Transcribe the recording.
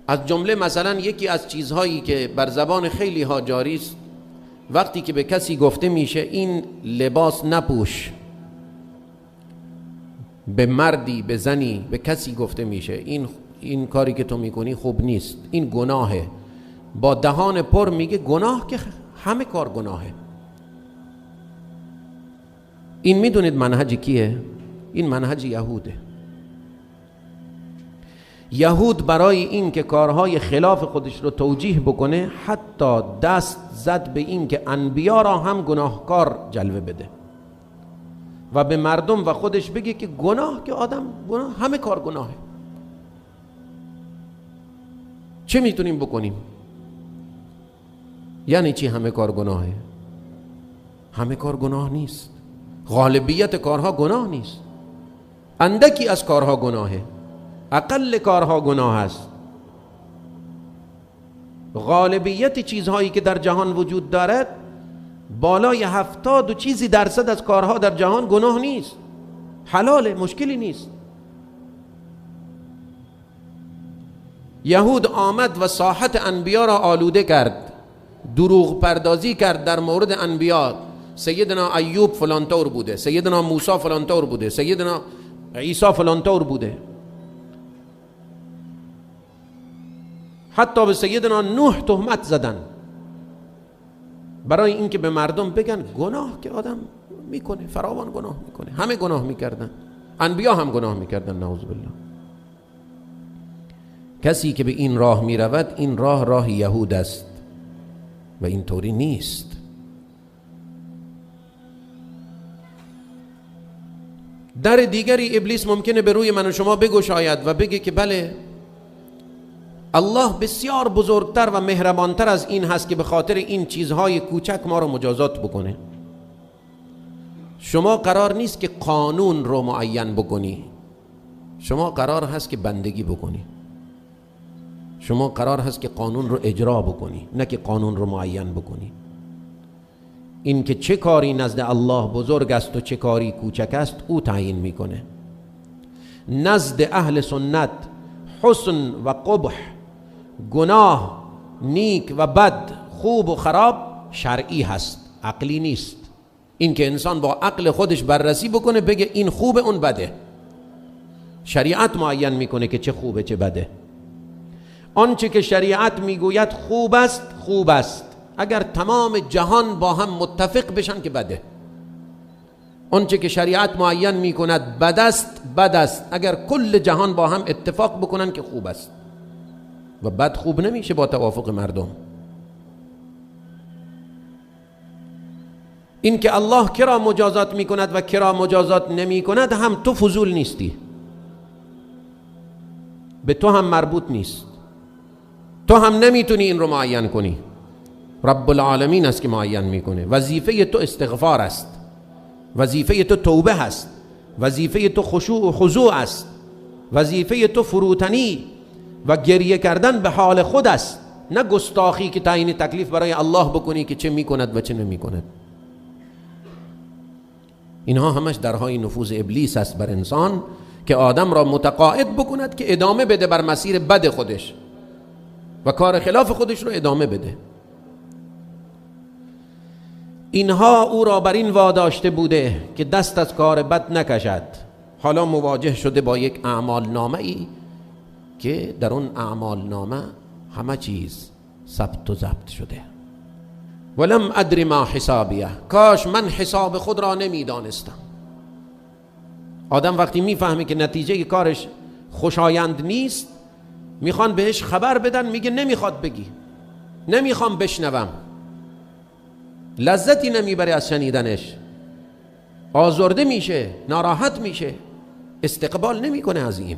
از جمله مثلا یکی از چیزهایی که بر زبان خیلی ها جاری است، وقتی که به کسی گفته میشه این لباس نپوش، به مردی به زنی به کسی گفته میشه این کاری که تو میکنی خوب نیست، این گناهه، با دهان پر میگه گناه که همه کار گناهه. این میدونید منهج کیه؟ این منهج یهوده. یهود برای این که کارهای خلاف خودش رو توجیه بکنه حتی دست زد به این که انبیا را هم گناهکار جلوه بده و به مردم و خودش بگه که گناه که آدم گناه، همه کار گناهه. چه میتونیم بکنیم؟ یعنی چی همه کار گناهه؟ همه کار گناه نیست، غالبیت کارها گناه نیست، اندکی از کارها گناهه، اقل کارها گناه است. غالبیت چیزهایی که در جهان وجود دارد بالای 70 و چیزی درصد از کارها در جهان گناه نیست، حلاله، مشکلی نیست. یهود آمد و ساحت انبیا را آلوده کرد، دروغ پردازی کرد در مورد انبیا. سیدنا ایوب فلان طور بوده، سیدنا موسی فلان طور بوده، سیدنا عیسی فلان طور بوده، حتی به سیدنا نوح تهمت زدن برای اینکه به مردم بگن گناه که آدم میکنه، فراوان گناه میکنه، همه گناه میکردن، انبیا هم گناه میکردن، نعوذ بالله. کسی که به این راه میرود این راه یهود است و این طوری نیست. در دیگری ابلیس ممکنه به روی من و شما بگشاید و بگه که بله الله بسیار بزرگتر و مهربانتر از این هست که به خاطر این چیزهای کوچک ما رو مجازات بکنه. شما قرار نیست که قانون رو معین بکنی، شما قرار هست که بندگی بکنی، شما قرار هست که قانون رو اجرا بکنی، نه که قانون رو معین بکنی. این که چه کاری نزد الله بزرگ است و چه کاری کوچک است او تعیین میکنه. نزد اهل سنت حسن و قبح، گناه، نیک و بد، خوب و خراب شرعی هست، عقلی نیست. این که انسان با عقل خودش بررسی بکنه بگه این خوبه اون بده، شریعت معین میکنه که چه خوبه چه بده. آنچه که شریعت میگوید خوب است خوب است، اگر تمام جهان با هم متفق بشن که بده. آنچه که شریعت معین میکند بد است بد است، اگر کل جهان با هم اتفاق بکنن که خوب است. و بد خوب نمیشه با توافق مردم. این که الله کرا مجازات میکند و کرا مجازات نمیکند هم تو فضول نیستی، به تو هم مربوط نیست، تو هم نمیتونی این رو معین کنی، رب العالمین است که معین میکنه. وظیفه تو استغفار است، وظیفه تو توبه است، وظیفه تو خشوع و خضوع است، وظیفه تو فروتنی و گریه کردن به حال خود است، نه گستاخی که تعیین تکلیف برای الله بکنی که چه میکند و چه نمیکند. اینها همش درهای نفوذ ابلیس است بر انسان که آدم را متقاعد بکند که ادامه بده بر مسیر بد خودش و کار خلاف خودش رو ادامه بده. اینها او را بر این واداشته بوده که دست از کار بد نکشد. حالا مواجه شده با یک اعمال نامه ای که در اون اعمال نامه همه چیز ثبت و ضبط شده. ولم ادری ما حسابیه، کاش من حساب خود را نمیدانستم. آدم وقتی میفهمه که نتیجه کارش خوشایند نیست، میخوان بهش خبر بدن، میگه نمیخواد بگی، نمیخوام بشنوم، لذتی نمیبره از شنیدنش، آزرده میشه، ناراحت میشه، استقبال نمیکنه از این.